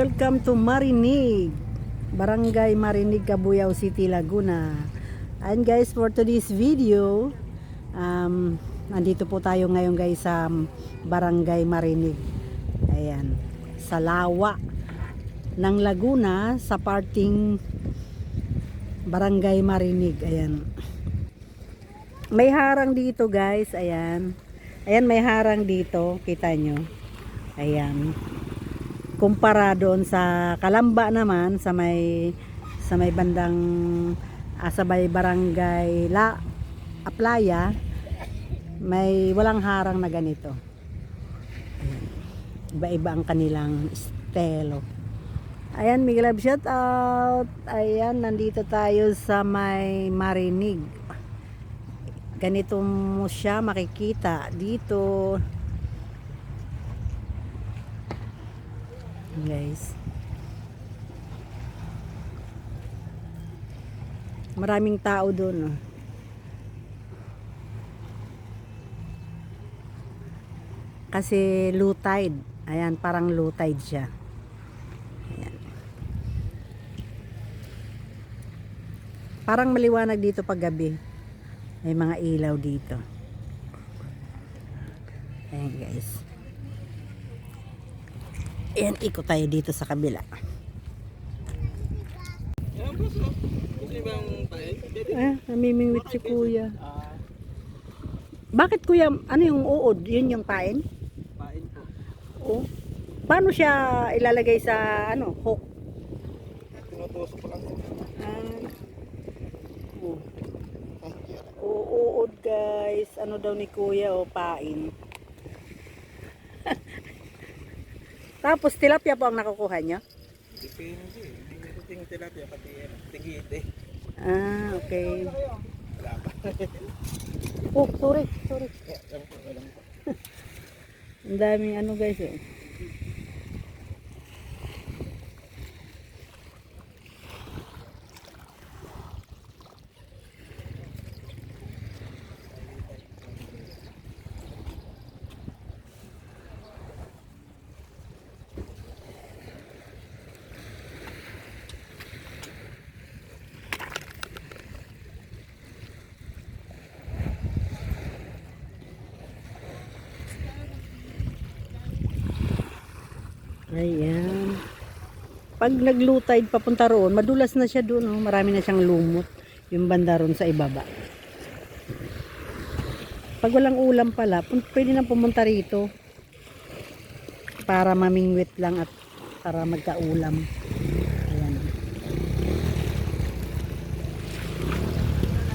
welcome to Marinig, Barangay Marinig, Cabuyao City, Laguna. And guys, for today's video, nandito po tayo ngayon guys sa Barangay Marinig. Ayan, sa Lawa ng Laguna, sa parting Barangay Marinig. Ayan. May harang dito guys, ayan. Ayan, may harang dito, kita nyo. Ayan. Kumpara doon sa Kalamba naman, sa may bandang sa may barangay Aplaya, may walang harang na ganito. Ayan. Iba-iba ang kanilang estilo. Ayan, Miguel Love, shout out. Ayan, nandito tayo sa may Marinig. Ganito mo siya makikita dito. Guys, maraming tao doon, oh. Kasi low tide. Ayan, parang low tide siya. Ayan. Parang maliwanag dito pag gabi. May mga ilaw dito. Ayan guys. Ayan, ikot tayo dito sa kabila. Namimingwit si kuya. Bakit kuya, ano yung uod? Yun yung pain? Pain po. Oo. Paano siya ilalagay sa hook? Tinutusok ko lang. Uod guys. Ano daw ni kuya pain. Tapos tilapia po ang nakukuha niya? Depende. Hindi ko tingin tilapia pati tigite. Okay. Wala pa. Oh, sorry. Walang pa. Ang daming guys eh. Ayan. Pag nag-low tide papunta roon, madulas na siya doon, oh. Marami na siyang lumot. Yung banda roon sa ibaba. Pag walang ulam pala, pwede na pumunta rito. Para mamingwit lang at para magka-ulam. Ayan.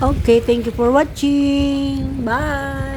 Okay, thank you for watching. Bye!